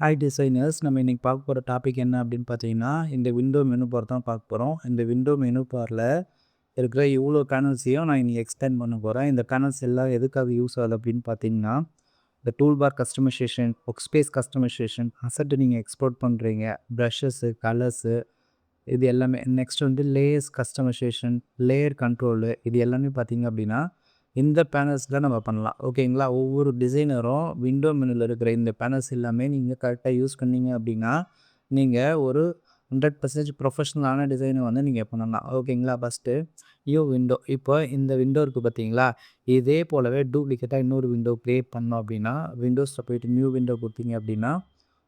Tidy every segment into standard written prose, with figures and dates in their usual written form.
Hi designers, நம்ம இன்னைக்கு பார்க்க போகிற டாபிக் என்ன அப்படின்னு பார்த்தீங்கன்னா, இந்த விண்டோ மெனு பார் தான் பார்க்க போகிறோம். இந்த விண்டோ மெனு பாரில் இருக்கிற இவ்வளோ பேனல்ஸையும் நான் இன்னைக்கு எக்ஸ்டெண்ட் பண்ண போகிறேன். இந்த பேனல்ஸ் எல்லாம் எதுக்காக யூஸ் ஆகுது அப்படின்னு பார்த்தீங்கன்னா, இந்த tool bar customization, work space customization, asset நீங்கள் எக்ஸ்போர்ட் பண்ணுறீங்க, ப்ரஷஸ்ஸு, கலர்ஸு, இது எல்லாமே. நெக்ஸ்ட் வந்து லேயர்ஸ் கஸ்டமைசேஷன், லேயர் கண்ட்ரோலு, இது எல்லாமே பார்த்தீங்க அப்படின்னா இந்த பேனல்ஸில் நம்ம பண்ணலாம். ஓகேங்களா? ஒவ்வொரு டிசைனரும் விண்டோ மெனுவில் இருக்கிற இந்த பேனல்ஸ் எல்லாமே நீங்கள் கரெக்டாக யூஸ் பண்ணீங்க அப்படின்னா, நீங்கள் ஒரு 100% ப்ரொஃபஷ்னலான டிசைனை வந்து நீங்கள் பண்ணலாம். ஓகேங்களா? First window. இப்போ இந்த விண்டோ இருக்குது பார்த்தீங்களா? இதே போலவே டூப்ளிகேட்டாக இன்னொரு விண்டோ க்ரியேட் பண்ணோம் அப்படின்னா, விண்டோஸில் போய்ட்டு நியூ விண்டோ கொடுத்தீங்க அப்படின்னா,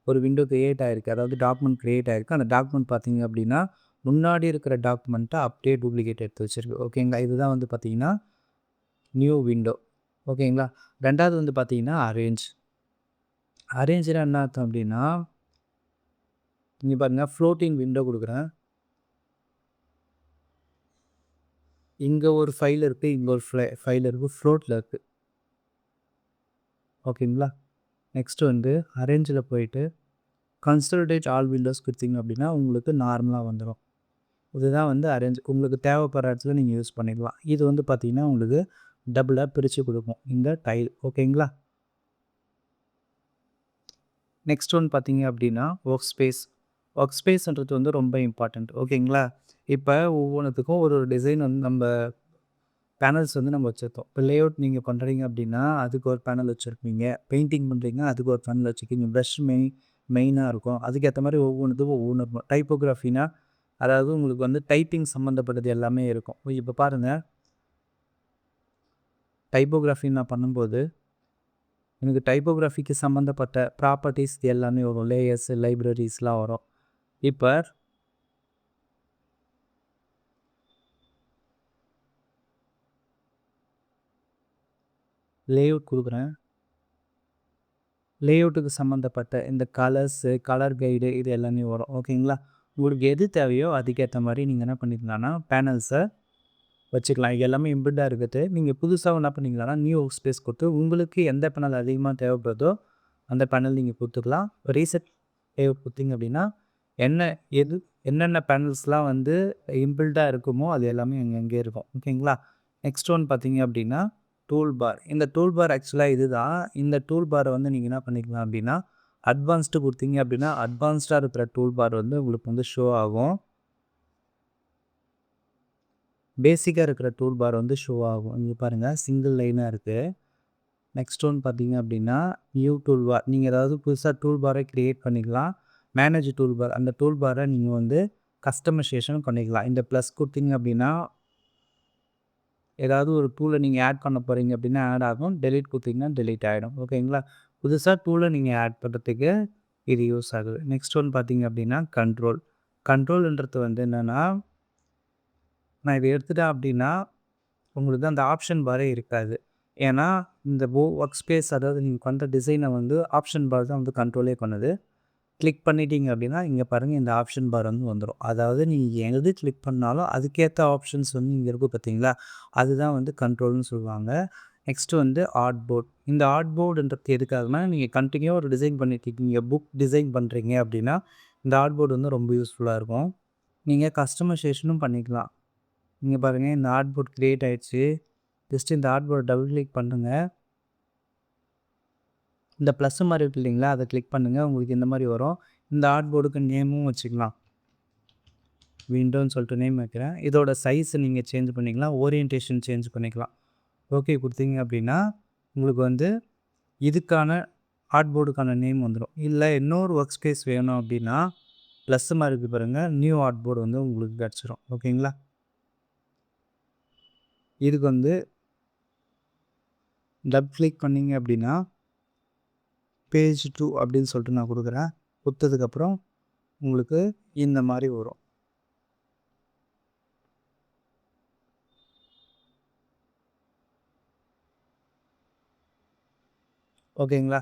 ஒரு விண்டோ க்ரியேட் ஆகிருக்கு. அதாவது டாக்குமெண்ட் க்ரியேட் ஆகிருக்கு. அந்த டாக்குமெண்ட் பார்த்தீங்க அப்படின்னா, முன்னாடி இருக்கிற டாக்குமெண்ட்டை அப்படியே டூப்ளிகேட் எடுத்து வச்சுருக்கு. ஓகேங்களா? இதுதான் வந்து பார்த்தீங்கன்னா நியூ விண்டோ. ஓகேங்களா? 2வது வந்து பார்த்தீங்கன்னா அரேஞ்சுனா என்ன அர்த்தம் அப்படின்னா, இங்கே பாருங்கள் ஃப்ளோட்டிங் விண்டோ கொடுக்குறேன். இங்கே ஒரு ஃபைல் இருக்குது, இங்கே ஒரு ஃபைல் இருக்குது, ஃப்ளோட்டில் இருக்குது. ஓகேங்களா? நெக்ஸ்ட்டு வந்து அரேஞ்சில் போயிட்டு கன்சாலிடேட் ஆல் விண்டோஸ் கொடுத்தீங்க அப்படின்னா உங்களுக்கு நார்மலாக வந்துடும். இதுதான் வந்து அரேஞ்ச். உங்களுக்கு தேவைப்படுற இடத்துல நீங்கள் யூஸ் பண்ணிக்கலாம். இது வந்து பார்த்தீங்கன்னா உங்களுக்கு டபுளாக பிரித்து கொடுக்கும் இந்த டைல். ஓகேங்களா? நெக்ஸ்ட் ஒன் பார்த்தீங்க அப்படின்னா ஒர்க் ஸ்பேஸ்ன்றது வந்து ரொம்ப இம்பார்ட்டண்ட். ஓகேங்களா? இப்போ ஒவ்வொன்றுத்துக்கும் ஒரு டிசைன் வந்து நம்ம பேனல்ஸ் வந்து நம்ம வச்சுருக்கோம். இப்போ லேஅவுட் நீங்கள் பண்ணுறீங்க அப்படின்னா அதுக்கு ஒரு பேனல் வச்சுருப்பீங்க. பெயிண்டிங் பண்ணுறீங்க அதுக்கு ஒரு பேனல் வச்சுருக்கீங்க. ப்ரஷ் மெயினாக இருக்கும். அதுக்கேற்ற மாதிரி ஒவ்வொன்றுத்துக்கும் ஒவ்வொன்று இருக்கும். டைப்போகிராஃபினா அதாவது உங்களுக்கு வந்து டைப்பிங் சம்மந்தப்பட்டது எல்லாமே இருக்கும். இப்போ பாருங்கள், டைப்போகிராஃபி நான் பண்ணும்போது எனக்கு டைப்போகிராஃபிக்கு சம்மந்தப்பட்ட ப்ராப்பர்ட்டிஸ் எல்லாமே வரும். லேயர்ஸு, லைப்ரரிஸ்லாம் வரும். இப்போ லேஅவுட் கொடுக்குறேன். லேஅவுட்டுக்கு சம்மந்தப்பட்ட இந்த கலர்ஸு, கலர் கைடு இது எல்லாமே வரும். ஓகேங்களா? உங்களுக்கு எது தேவையோ அதுக்கேற்ற மாதிரி நீங்கள் என்ன பண்ணிக்கலாம்னா பேனல்ஸை வச்சுக்கலாம். இது எல்லாமே இம்பில்டாக இருக்குது. நீங்கள் புதுசாக என்ன பண்ணிக்கலாம்னா நியூ ஒர்க் ஸ்பேஸ் கொடுத்து உங்களுக்கு எந்த பேனல் அதிகமாக தேவைப்படுதோ அந்த பேனல் நீங்கள் கொடுத்துக்கலாம். ரீசெட் கொடுத்தீங்க அப்படின்னா என்ன என்னென்ன பேனல்ஸ்லாம் வந்து இம்பில்டாக இருக்குமோ அது எல்லாமே அங்கே இருக்கும். ஓகேங்களா? நெக்ஸ்ட் ஒன் பார்த்தீங்க அப்படின்னா டூல் பார். இந்த டூல் பார் ஆக்சுவலாக இதுதான். இந்த டூல் பாரை வந்து நீங்கள் என்ன பண்ணிக்கலாம் அப்படின்னா அட்வான்ஸ்டு கொடுத்தீங்க அப்படின்னா அட்வான்ஸ்டாக இருக்கிற டூல் பார் வந்து உங்களுக்கு வந்து ஷோ ஆகும். பேசிக்காக இருக்கிற டூல் பார் வந்து ஷோ ஆகும். இங்கே பாருங்கள், சிங்கிள் லைனாக இருக்குது. நெக்ஸ்ட் ஒன் பார்த்தீங்க அப்படின்னா நியூ டூல் பார். நீங்கள் ஏதாவது புதுசாக டூல் பாரை க்ரியேட் பண்ணிக்கலாம். Manage tool bar. அந்த டூல் பாரை நீங்கள் வந்து கஸ்டமைசேஷன் பண்ணிக்கலாம். இந்த ப்ளஸ் கொடுத்தீங்க அப்படின்னா ஏதாவது ஒரு டூலை நீங்கள் ஆட் பண்ண போகிறீங்க அப்படின்னா ஆட் ஆகும். டெலீட் கொடுத்தீங்கன்னா டெலீட் ஆகிடும். ஓகேங்களா? புதுசாக டூலை நீங்கள் ஆட் பண்ணுறதுக்கு இது யூஸ் ஆகுது. நெக்ஸ்ட் ஒன் பார்த்தீங்க அப்படின்னா கண்ட்ரோல்ன்றது வந்து என்னென்னா, நான் இதை எடுத்துட்டேன் அப்படின்னா உங்களுக்கு அந்த ஆப்ஷன் பாரே இருக்காது. ஏன்னா இந்த ஒர்க் ஸ்பேஸ் அதாவது நீங்கள் பண்ணுற டிசைனை வந்து ஆப்ஷன் பார் தான் வந்து கண்ட்ரோலே பண்ணுது. கிளிக் பண்ணிட்டீங்க அப்படின்னா இங்கே பாருங்கள், இந்த ஆப்ஷன் பார் வந்து வந்துடும். அதாவது நீங்கள் எது கிளிக் பண்ணாலும் அதுக்கேற்ற ஆப்ஷன்ஸ் வந்து இங்கே இருக்கும் பார்த்தீங்களா? அதுதான் வந்து கண்ட்ரோல்னு சொல்லுவாங்க. நெக்ஸ்ட்டு வந்து ஆர்ட் போர்ட். இந்த ஆர்ட் போர்டுன்றது எதுக்காகனா, நீங்கள் கண்டினியூவாக ஒரு டிசைன் பண்ணிட்டுருக்கீங்க, புக் டிசைன் பண்ணுறீங்க அப்படின்னா இந்த ஆர்ட் போர்டு வந்து ரொம்ப யூஸ்ஃபுல்லாக இருக்கும். நீங்கள் கஸ்டமைசேஷனும் பண்ணிக்கலாம். இங்கே பாருங்கள், இந்த ஆர்ட் போர்ட் க்ரியேட் ஆகிடுச்சு. ஜஸ்ட் இந்த ஆர்ட் போர்டை டபுள் கிளிக் பண்ணுங்கள். இந்த ப்ளஸ் மாதிரி இருக்குது இல்லைங்களா, அதை கிளிக் பண்ணுங்கள். உங்களுக்கு இந்த மாதிரி வரும். இந்த ஆர்ட் போர்டுக்கு நேமும் வச்சுக்கலாம். விண்டோன்னு சொல்லிட்டு நேம் வைக்கிறேன். இதோட சைஸை நீங்கள் சேஞ்ச் பண்ணிக்கலாம். ஓரியன்டேஷன் சேஞ்ச் பண்ணிக்கலாம். ஓகே கொடுத்தீங்க அப்படின்னா உங்களுக்கு வந்து இதுக்கான ஆர்ட் போர்டுக்கான நேம் வந்துடும். இல்லை இன்னொரு ஒர்க் ஸ்பேஸ் வேணும் அப்படின்னா ப்ளஸ் மாதிரி இருக்குது பாருங்கள், நியூ ஆர்ட் போர்டு வந்து உங்களுக்கு கிடச்சிரும். ஓகேங்களா? இதுக்கு வந்து டபுள் கிளிக் பண்ணிங்க அப்படின்னா பேஜ் 2 அப்படின்னு சொல்லிட்டு நான் கொடுக்குறேன். கொடுத்ததுக்கப்புறம் உங்களுக்கு இந்த மாதிரி வரும். ஓகேங்களா?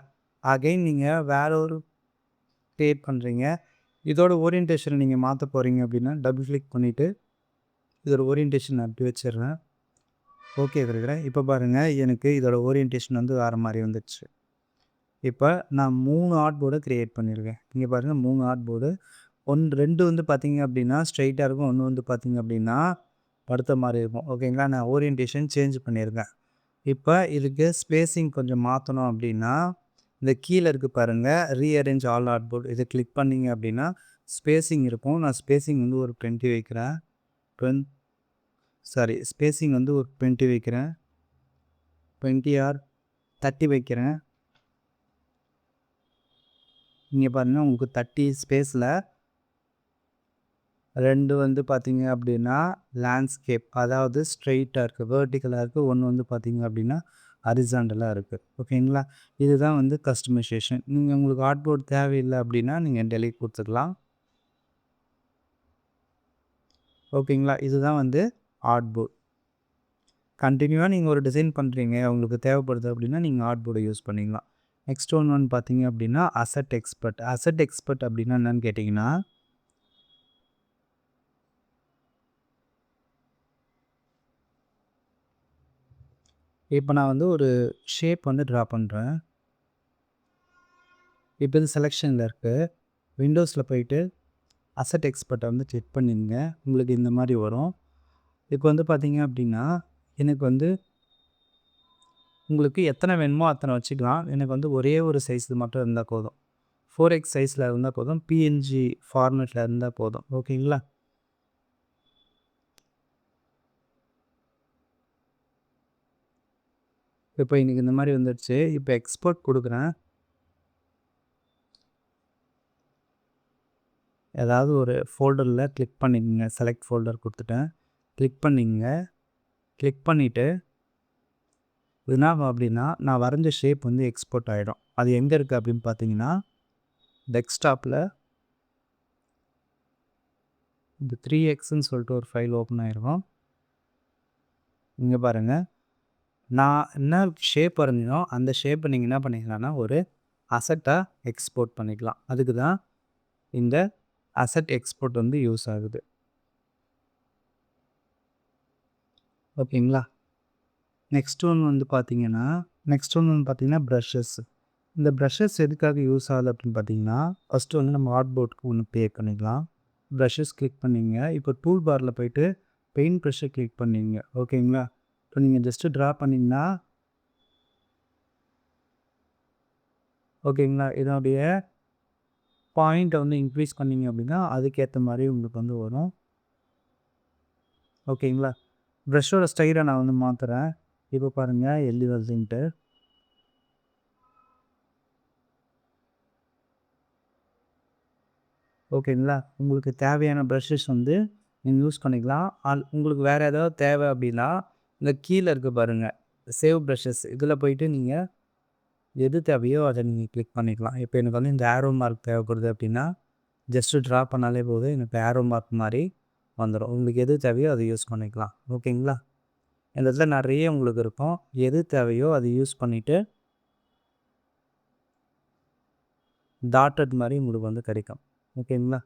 அகைன் நீங்கள் வேற ஒரு க்ரியேட் பண்ணுறீங்க. இதோட ஓரியன்டேஷனை நீங்கள் மாற்ற போகிறீங்க அப்படின்னா டபுள் கிளிக் பண்ணிவிட்டு இதோட ஓரியன்டேஷன் நான் அப்படி வச்சிடுறேன். ஓகே கொடுக்குறேன். இப்போ பாருங்கள், எனக்கு இதோட ஓரியன்டேஷன் வந்து வேறு மாதிரி வந்துடுச்சு. இப்போ நான் 3 ஆர்ட் போர்டை கிரியேட் பண்ணியிருக்கேன். இங்கே பாருங்கள் 3 ஆர்ட் போர்டு. 2 வந்து பார்த்தீங்க அப்படின்னா ஸ்ட்ரெயிட்டாக இருக்கும். 1 வந்து பார்த்தீங்க அப்படின்னா படுத்த மாதிரி இருக்கும். ஓகேங்களா? நான் ஓரியன்டேஷன் சேஞ்ச் பண்ணியிருக்கேன். இப்போ இதுக்கு ஸ்பேஸிங் கொஞ்சம் மாற்றணும் அப்படின்னா இந்த கீழே இருக்குது பாருங்கள் ரீஅரேஞ்ச் ஆல் ஆர்ட் போர்டு. இதை கிளிக் பண்ணிங்க அப்படின்னா ஸ்பேஸிங் இருக்கும். நான் ஸ்பேஸிங் வந்து ஒரு 20 வைக்கிறேன். ஸ்பேஸிங் வந்து ஒரு 20 வைக்கிறேன். 20 ஆர் 30 வைக்கிறேன். இங்கே பாருங்கள் உங்களுக்கு 30 ஸ்பேஸில் 2 வந்து பார்த்தீங்க அப்படின்னா லேண்ட்ஸ்கேப், அதாவது ஸ்ட்ரெயிட்டாக இருக்குது, வேர்ட்டிக்கலாக இருக்குது. 1 வந்து பார்த்தீங்க அப்படின்னா ஹரிசாண்டலாக இருக்குது. ஓகேங்களா? இதுதான் வந்து கஸ்டமைசேஷன். நீங்கள் உங்களுக்கு ஆர்ட் போர்டு தேவையில்லை அப்படின்னா நீங்கள் டெலீட் கொடுத்துக்கலாம். ஓகேங்களா? இதுதான் வந்து ஆர்ட் போர்டு. கண்டினியூவாக நீங்கள் ஒரு டிசைன் பண்ணுறீங்க, உங்களுக்கு தேவைப்படுது அப்படின்னா நீங்கள் ஆர்ட் போர்டை யூஸ் பண்ணிக்கலாம். நெக்ஸ்ட் ஒன்று பார்த்தீங்க அப்படின்னா அசெட் எக்ஸ்பர்ட். அசெட் எக்ஸ்பர்ட் அப்படின்னா என்னன்னு கேட்டிங்கன்னா இப்போ நான் வந்து ஒரு ஷேப் வந்து ட்ரா பண்ணுறேன். இப்போ இது செலெக்ஷனில் இருக்குது. விண்டோஸில் போயிட்டு அசெட் எக்ஸ்பர்ட்டை வந்து செக் பண்ணிடுங்க. உங்களுக்கு இந்த மாதிரி வரும். இப்போ வந்து பார்த்தீங்க அப்படின்னா எனக்கு வந்து உங்களுக்கு எத்தனை வேணுமோ அத்தனை வச்சுக்கலாம். எனக்கு வந்து ஒரே ஒரு சைஸ் மட்டும் இருந்தால் போதும். 4x சைஸில் இருந்தால் போதும். பிஎன்ஜி ஃபார்மேட்டில் இருந்தால் போதும். ஓகேங்களா? இப்போ இன்றைக்கி இந்த மாதிரி வந்துடுச்சு. இப்போ எக்ஸ்போர்ட் கொடுக்குறேன். ஏதாவது ஒரு ஃபோல்டரில் கிளிக் பண்ணிக்கங்க. செலக்ட் ஃபோல்டர் கொடுத்துட்டேன். கிளிக் பண்ணிங்க. கிளிக் பண்ணிவிட்டு என்ன அப்படின்னா நான் வரைஞ்ச ஷேப் வந்து எக்ஸ்போர்ட் ஆகிடும். அது எங்கே இருக்குது அப்படின்னு பார்த்தீங்கன்னா டெஸ்க்டாப்பில் இந்த 3xன்னு சொல்லிட்டு ஒரு ஃபைல் ஓப்பன் ஆகிருக்கும். இங்கே பாருங்கள், நான் என்ன ஷேப் வரைஞ்சினோ அந்த ஷேப்பை நீங்கள் என்ன பண்ணிக்கலாம்னா ஒரு அசெட்டாக எக்ஸ்போர்ட் பண்ணிக்கலாம். அதுக்கு தான் இந்த அசெட் எக்ஸ்போர்ட் வந்து யூஸ் ஆகுது. ஓகேங்களா? நெக்ஸ்ட் ஒன் வந்து பார்த்தீங்கன்னா ப்ரஷஸ். இந்த ப்ரஷஸ் எதுக்காக யூஸ் ஆகுது அப்படின்னு பார்த்தீங்கன்னா ஃபஸ்ட்டு வந்து நம்ம ஆர்ட் போர்டுக்கு ஒன்று பே பண்ணிக்கலாம். ப்ரஷஸ் கிளிக் பண்ணிங்க. இப்போ டூல் பாரில் போய்ட்டு பெயிண்ட் ப்ரஷ்ஷை கிளிக் பண்ணிங்க. ஓகேங்களா? இப்போ நீங்கள் ஜஸ்ட்டு ட்ரா பண்ணிங்கன்னா ஓகேங்களா, இதனுடைய பாயிண்ட்டை வந்து இன்க்ரீஸ் பண்ணிங்க அப்படின்னா அதுக்கேற்ற மாதிரி உங்களுக்கு வந்து வரும். ஓகேங்களா? ப்ரஷ்ஷோட ஸ்டைலை நான் வந்து மாற்றுறேன். இப்போ பாருங்கள் எள்ளி வருதுன்ட்டு. ஓகேங்களா? உங்களுக்கு தேவையான ப்ரஷஸ் வந்து நீங்கள் யூஸ் பண்ணிக்கலாம். உங்களுக்கு வேறு ஏதாவது தேவை அப்படின்னா இந்த கீழே இருக்குது பாருங்கள் சேவ் ப்ரஷஸ், இதில் போயிட்டு நீங்கள் எது தேவையோ அதை நீங்கள் கிளிக் பண்ணிக்கலாம். இப்போ எனக்கு வந்து இந்த ஆரோ மார்க் தேவைப்படுது அப்படின்னா ஜஸ்ட்டு ட்ரா பண்ணாலே போதும், எனக்கு ஆரோ மார்க் மாதிரி வந்துடும். உங்களுக்கு எது தேவையோ அதை யூஸ் பண்ணிக்கலாம். ஓகேங்களா? இந்த இடத்துல நிறைய உங்களுக்கு இருக்கும். எது தேவையோ அதை யூஸ் பண்ணிவிட்டு டாட்டட் மாதிரி உங்களுக்கு வந்து கிடைக்கும். ஓகேங்களா?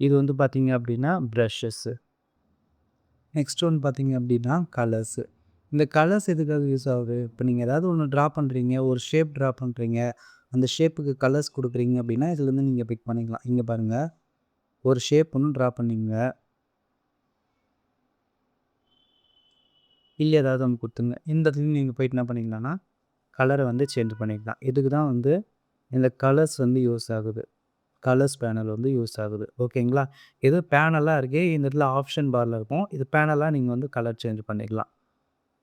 இது வந்து பார்த்தீங்க அப்படின்னா ப்ரஷஸ்ஸு. நெக்ஸ்ட் ஒன்று பார்த்தீங்க அப்படின்னா கலர்ஸு. இந்த கலர்ஸ் எதுக்காக யூஸ் ஆகுது? இப்போ நீங்கள் ஏதாவது ஒன்று ட்ரா பண்ணுறீங்க, ஒரு ஷேப் ட்ரா பண்ணுறீங்க, அந்த ஷேப்புக்கு கலர்ஸ் கொடுக்குறீங்க அப்படின்னா இதுலேருந்து நீங்கள் பிக் பண்ணிக்கலாம். இங்கே பாருங்கள், ஒரு ஷேப் ஒன்று ட்ரா பண்ணிங்க, இல்லை ஏதாவது ஒன்று கொடுத்துங்க. இந்த இடத்துல நீங்கள் போய்ட்டு என்ன பண்ணிக்கலாம்னா கலரை வந்து சேஞ்ச் பண்ணிக்கலாம். இதுக்கு தான் வந்து இந்த கலர்ஸ் வந்து யூஸ் ஆகுது. கலர்ஸ் பேனல் வந்து யூஸ் ஆகுது. ஓகேங்களா? இது பேனலாக இருக்குது. இந்த இடத்துல ஆப்ஷன் பாரில் இருக்கும். இது பேனலாக நீங்கள் வந்து கலர் சேஞ்ச் பண்ணிக்கலாம்.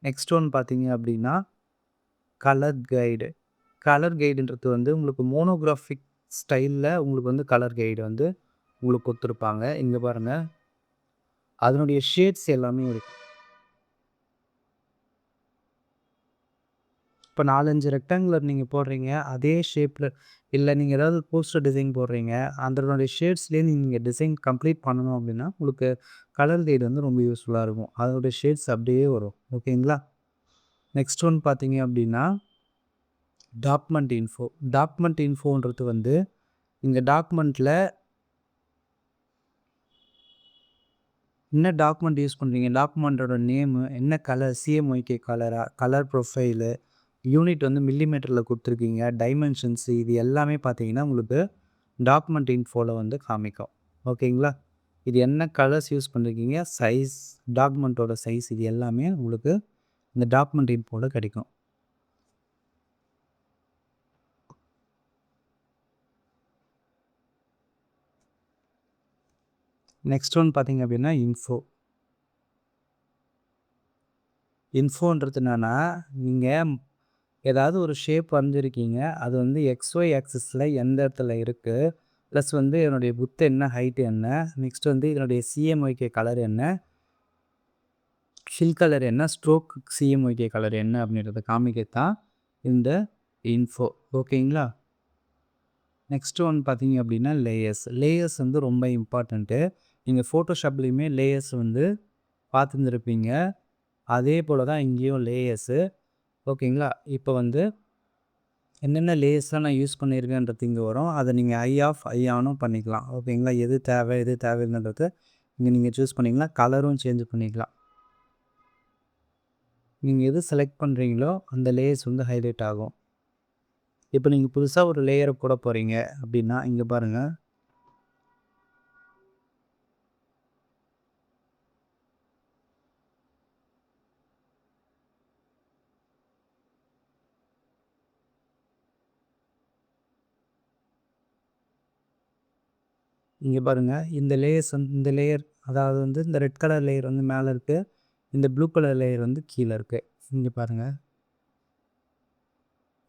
நெக்ஸ்ட் ஒன் பார்த்தீங்க அப்படின்னா கலர் கைடு. கலர் கைடுன்றது வந்து உங்களுக்கு மோனோகிராஃபிக் ஸ்டைலில் உங்களுக்கு வந்து கலர் கைடு வந்து உங்களுக்கு கொடுத்துருப்பாங்க. இங்கே பாருங்கள், அதனுடைய ஷேட்ஸ் எல்லாமே இருக்குது. இப்போ 4-5 ரெக்டாங்குலர் நீங்கள் போடுறீங்க, அதே ஷேப்பில் இல்லை நீங்கள் ஏதாவது போஸ்டர் டிசைன் போடுறீங்க, அதனுடைய ஷேட்ஸ்லேயே நீங்கள் டிசைன் கம்ப்ளீட் பண்ணணும் அப்படின்னா உங்களுக்கு கலர் கைடு வந்து ரொம்ப யூஸ்ஃபுல்லாக இருக்கும். அதனுடைய ஷேட்ஸ் அப்படியே வரும். ஓகேங்களா? நெக்ஸ்ட் ஒன் பார்த்தீங்க அப்படின்னா டாக்குமெண்ட் இன்ஃபோ. டாக்குமெண்ட் இன்ஃபோன்றது வந்து இந்த டாக்குமெண்ட்டில் என்ன டாக்குமெண்ட் யூஸ் பண்ணுறீங்க, டாக்குமெண்ட்டோட நேமு, என்ன கலர், சிஎம்ஒய்கே கலரா, கலர் ப்ரொஃபைலு, யூனிட் வந்து மில்லிமீட்டரில் கொடுத்துருக்கீங்க. டைமென்ஷன்ஸ் இது எல்லாமே பார்த்தீங்கன்னா உங்களுக்கு டாக்குமெண்ட் இன்ஃபோவில் வந்து காமிக்கும். ஓகேங்களா? இது என்ன கலர்ஸ் யூஸ் பண்ணிருக்கீங்க, சைஸ், டாக்குமெண்ட்டோட சைஸ் இது எல்லாமே உங்களுக்கு இந்த டாக்குமெண்ட் இன்ஃபோவில் கிடைக்கும். நெக்ஸ்ட் ஒன் பார்த்தீங்க அப்படின்னா இன்ஃபோன்றது என்னென்னா, நீங்கள் ஏதாவது ஒரு ஷேப் வரைஞ்சிருக்கீங்க, அது வந்து XY ஆக்சிஸில் எந்த இடத்துல இருக்குது, ப்ளஸ் வந்து என்னுடைய விட்த் என்ன, ஹைட் என்ன, நெக்ஸ்ட் வந்து இதனுடைய CMYK கலர் என்ன, ஃபில் கலர் என்ன, ஸ்ட்ரோக் CMYK கலர் என்ன அப்படின்றத காமிக்கத்தான் இந்த இன்ஃபோ. ஓகேங்களா? நெக்ஸ்ட் ஒன் பார்த்தீங்க அப்படின்னா லேயர்ஸ் வந்து ரொம்ப இம்பார்ட்டண்ட்டு. நீங்கள் ஃபோட்டோஷாப்லேயுமே லேயர்ஸ் வந்து பார்த்துருந்துருப்பீங்க. அதே போல் தான் இங்கேயும் லேயர்ஸு. ஓகேங்களா? இப்போ வந்து என்னென்ன லேயர்ஸ்லாம் நான் யூஸ் பண்ணியிருக்கேன்றது இங்கே வரும். அதை நீங்கள் ஐ ஆனும் பண்ணிக்கலாம். ஓகேங்களா? எது தேவை எது தேவையில்லைன்றத இங்கே நீங்கள் சூஸ் பண்ணிக்கலாம். கலரும் சேஞ்ச் பண்ணிக்கலாம். நீங்கள் எது செலக்ட் பண்ணுறீங்களோ அந்த லேயர்ஸ் வந்து ஹைலைட் ஆகும். இப்போ நீங்கள் புதுசாக ஒரு லேயரை போட போகிறீங்க அப்படின்னா இங்கே பாருங்கள். இங்கே பாருங்கள், இந்த லேயர்ஸ் வந்து இந்த லேயர் அதாவது வந்து இந்த ரெட் கலர் லேயர் வந்து மேலே இருக்குது, இந்த ப்ளூ கலர் லேயர் வந்து கீழே இருக்குது. இங்கே பாருங்கள்.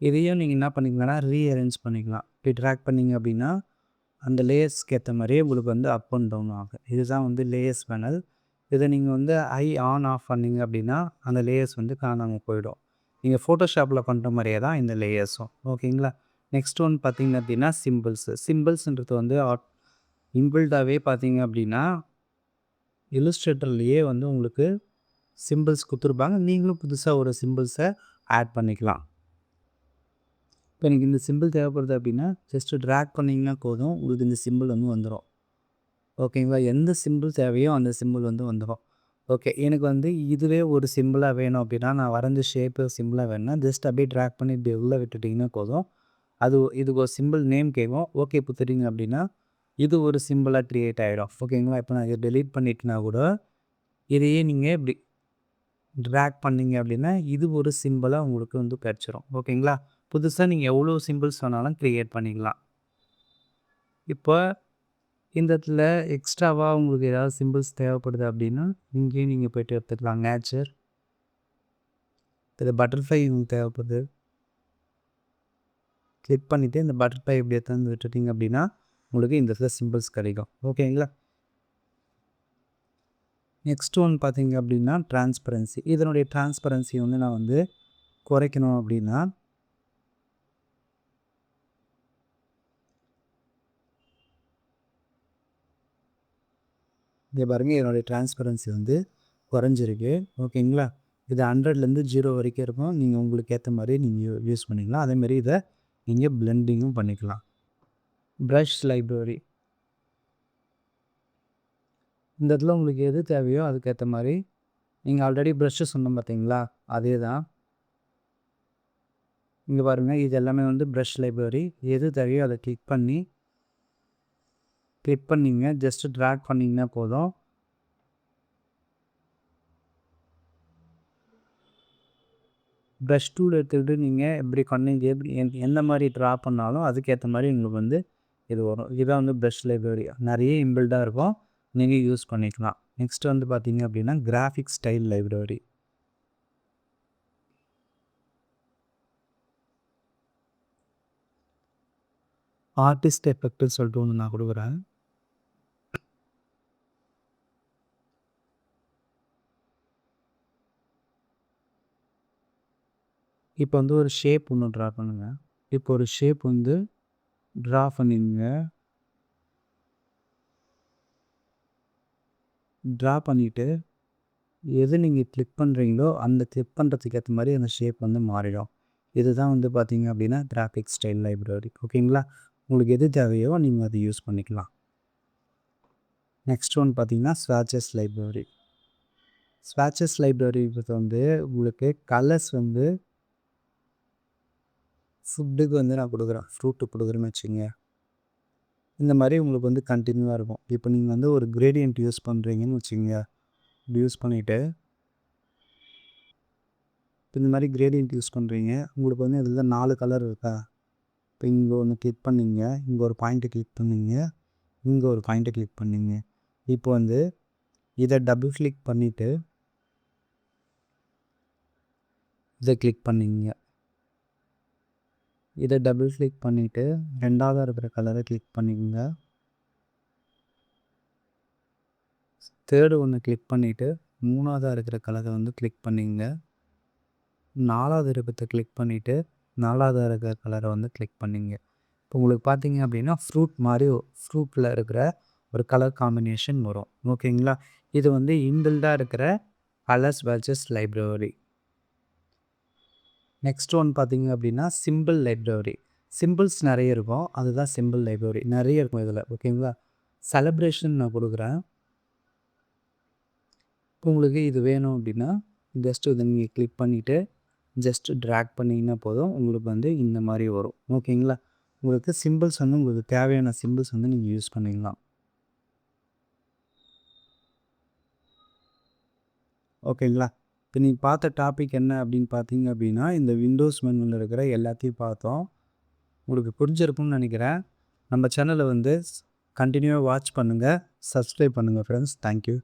இதையும் நீங்கள் என்ன பண்ணிக்கலாம்னா ரீஅரேஞ்ச் பண்ணிக்கலாம். இப்படி ட்ராக் பண்ணிங்க அப்படின்னா அந்த லேயர்ஸ்க்கு ஏற்ற மாதிரியே உங்களுக்கு வந்து அப் அண்ட் டவுன் ஆகும். இதுதான் வந்து லேயர்ஸ் பேனல். இதை நீங்கள் வந்து ஐ ஆன் ஆஃப் பண்ணிங்க அப்படின்னா அந்த லேயர்ஸ் வந்து காணாமல் போயிடும். நீங்கள் ஃபோட்டோஷாப்பில் பண்ணுற மாதிரியே தான் இந்த லேயர்ஸும். ஓகேங்களா? நெக்ஸ்ட் ஒன் பார்த்திங்க அப்படின்னா சிம்பிள்ஸுன்றது வந்து இன்பில்டாகவே பார்த்தீங்க அப்படின்னா இல்லுஸ்ட்ரேட்டர்லேயே வந்து உங்களுக்கு சிம்பிள்ஸ் கொடுத்துருப்பாங்க. நீங்களும் புதுசாக ஒரு சிம்பிள்ஸை ஆட் பண்ணிக்கலாம். இப்போ எனக்கு இந்த சிம்பிள் தேவைப்படுது அப்படின்னா ஜஸ்ட்டு ட்ராக் பண்ணிங்கன்னா போதும், உங்களுக்கு இந்த சிம்பிள் வந்து வந்துடும். ஓகேங்களா? எந்த சிம்பிள் தேவையோ அந்த சிம்பிள் வந்து வந்துடும். ஓகே, எனக்கு வந்து இதுவே ஒரு சிம்பிளாக வேணும் அப்படின்னா, நான் வரைஞ்ச ஷேப்பு சிம்பிளாக வேணும்னா ஜஸ்ட் அப்படியே ட்ராக் பண்ணி இப்படி உள்ளே விட்டுட்டிங்கன்னா போதும். இதுக்கு ஒரு சிம்பிள் நேம் கேட்கும். ஓகே கொடுத்துட்டிங்க அப்படின்னா இது ஒரு சிம்பிளாக க்ரியேட் ஆகிடும். ஓகேங்களா? இப்போ நான் இதை டெலீட் பண்ணிட்டேன்னா கூட இதையே நீங்கள் இப்படி ட்ராக் பண்ணிங்க அப்படின்னா இது ஒரு சிம்பிளாக உங்களுக்கு வந்து கிடச்சிரும். ஓகேங்களா? புதுசாக நீங்கள் எவ்வளோ சிம்பிள்ஸ் வேணாலும் க்ரியேட் பண்ணிக்கலாம். இப்போ இந்த இடத்துல எக்ஸ்ட்ராவாக உங்களுக்கு ஏதாவது சிம்பிள்ஸ் தேவைப்படுது அப்படின்னா இங்கேயும் நீங்கள் போய்ட்டு எடுத்துக்கலாம். நேச்சர், இது பட்டர்ஃப்ளை உங்களுக்கு தேவைப்படுது, கிளிக் பண்ணிவிட்டு இந்த பட்டர்ஃப்ளை இப்படி எடுத்து விட்டுட்டிங்க அப்படின்னா உங்களுக்கு இந்த இடத்துல சிம்பிள்ஸ் கிடைக்கும். ஓகேங்களா? நெக்ஸ்ட் ஒன் பார்த்தீங்க அப்படின்னா டிரான்ஸ்பரன்சி. இதனுடைய டிரான்ஸ்பரன்சி வந்து நான் வந்து குறைக்கணும் அப்படின்னா இங்கே பாருங்கள், என்னுடைய டிரான்ஸ்பரன்சி வந்து குறைஞ்சிருக்கு. ஓகேங்களா? இது 100லேருந்து 0 வரைக்கும் இருக்கும். நீங்கள் உங்களுக்கு ஏற்ற மாதிரி நீங்கள் யூஸ் பண்ணிக்கலாம். அதேமாரி இதை நீங்கள் பிளெண்டிங்கும் பண்ணிக்கலாம். ப்ரஷ் லைப்ரரி, இந்த இடத்துல உங்களுக்கு எது தேவையோ அதுக்கேற்ற மாதிரி நீங்கள் ஆல்ரெடி ப்ரஷ்ஷு சொன்னோம் பார்த்தீங்களா, அதே தான். இங்கே பாருங்கள், இது எல்லாமே வந்து ப்ரஷ் லைப்ரரி. எது தேவையோ அதை கிளிக் பண்ணிங்க ஜஸ்ட்டு ட்ராக் பண்ணிங்கன்னா போதும். ப்ரஷ் டூல் எடுத்துக்கிட்டு நீங்கள் எப்படி எப்படி எந்த மாதிரி ட்ரா பண்ணாலும் அதுக்கேற்ற மாதிரி உங்களுக்கு வந்து இது வரும். இதுதான் வந்து ப்ரஷ் லைப்ரரி. நிறைய இன்பில்டாக இருக்கும், நீங்கள் யூஸ் பண்ணிக்கலாம். நெக்ஸ்ட் வந்து பார்த்தீங்க அப்படின்னா கிராஃபிக் ஸ்டைல் லைப்ரரி. ஆர்டிஸ்ட் எஃபெக்ட்னு சொல்லிட்டு ஒன்று நான் கொடுக்குறேன். இப்போ வந்து ஒரு ஷேப் ஒன்று ட்ரா பண்ணுங்கள். இப்போ ஒரு ஷேப் வந்து ட்ரா பண்ணிடுங்க. ட்ரா பண்ணிவிட்டு எது நீங்கள் கிளிக் பண்ணுறீங்களோ அந்த கிளிக் பண்ணுறதுக்கு ஏற்ற மாதிரி அந்த ஷேப் வந்து மாறிடும். இதுதான் வந்து பார்த்தீங்க அப்படின்னா கிராஃபிக் ஸ்டைல் லைப்ரரி. ஓகேங்களா? உங்களுக்கு எது தேவையோ நீங்கள் அதை யூஸ் பண்ணிக்கலாம். நெக்ஸ்ட் ஒன் பார்த்தீங்கன்னா ஸ்வாட்சஸ் லைப்ரரி. ஸ்வாட்சஸ் லைப்ரரி வந்து உங்களுக்கு கலர்ஸ் வந்து ஃபுட்டுக்கு வந்து நான் கொடுக்குறேன், ஃப்ரூட்டு கொடுக்குறேன்னு வச்சுக்கங்க. இந்த மாதிரி உங்களுக்கு வந்து கண்டினியூவாக இருக்கும். இப்போ நீங்கள் வந்து ஒரு கிரேடியன்ட் யூஸ் பண்ணுறீங்கன்னு வச்சுக்கோங்க. இப்படி யூஸ் பண்ணிவிட்டு இப்போ இந்த மாதிரி கிரேடியன்ட் யூஸ் பண்ணுறீங்க. உங்களுக்கு வந்து இதில் 4 கலர் இருக்கா? இப்போ இங்கே ஒன்று கிளிக் பண்ணிங்க, இங்கே ஒரு பாயிண்ட்டை கிளிக் பண்ணிங்க, இங்கே ஒரு பாயிண்ட்டை கிளிக் பண்ணிங்க. இப்போ வந்து இதை டபுள் கிளிக் பண்ணிவிட்டு இதை கிளிக் பண்ணிங்க. இதை டபுள் கிளிக் பண்ணிவிட்டு 2ஆவதாக இருக்கிற கலரை கிளிக் பண்ணிக்கோங்க. 3 ஒன்று கிளிக் பண்ணிவிட்டு 3ஆவதாக இருக்கிற கலரை வந்து கிளிக் பண்ணிங்க. 4ஆவது விருப்பத்தை கிளிக் பண்ணிவிட்டு 4ஆவதாக இருக்கிற கலரை வந்து கிளிக் பண்ணிங்க. இப்போ உங்களுக்கு பார்த்தீங்க அப்படின்னா ஃப்ரூட்டில் இருக்கிற ஒரு கலர் காம்பினேஷன் வரும். ஓகேங்களா? இது வந்து இன்பில்டாக இருக்கிற colours patches library. Next one பார்த்தீங்க அப்படின்னா சிம்பிள் லைப்ரரி. சிம்பிள்ஸ் நிறைய இருக்கும், அதுதான் சிம்பிள் லைப்ரரி. நிறைய இருக்கும் இதில். ஓகேங்களா? செலப்ரேஷன் நான் கொடுக்குறேன். இப்போ உங்களுக்கு இது வேணும் அப்படின்னா ஜஸ்ட்டு இதை நீங்கள் கிளிக் பண்ணிவிட்டு ஜஸ்ட்டு ட்ராக் பண்ணிங்கன்னா போதும், உங்களுக்கு வந்து இந்த மாதிரி வரும். ஓகேங்களா? உங்களுக்கு சிம்பிள்ஸ் வந்து உங்களுக்கு தேவையான சிம்பிள்ஸ் வந்து நீங்கள் யூஸ் பண்ணிக்கலாம். ஓகேங்களா? இப்போ நீங்கள் பார்த்த டாபிக் என்ன அப்படின்னு பார்த்தீங்க அப்படின்னா, இந்த விண்டோஸ் மெனுவில் இருக்கிற எல்லாத்தையும் பார்த்தோம். உங்களுக்கு புரிஞ்சிருக்கும்னு நினைக்கிறேன். நம்ம சேனலை வந்து கண்டினியூவாக வாட்ச் பண்ணுங்கள், சப்ஸ்கிரைப் பண்ணுங்கள் ஃப்ரெண்ட்ஸ். தேங்க்யூ.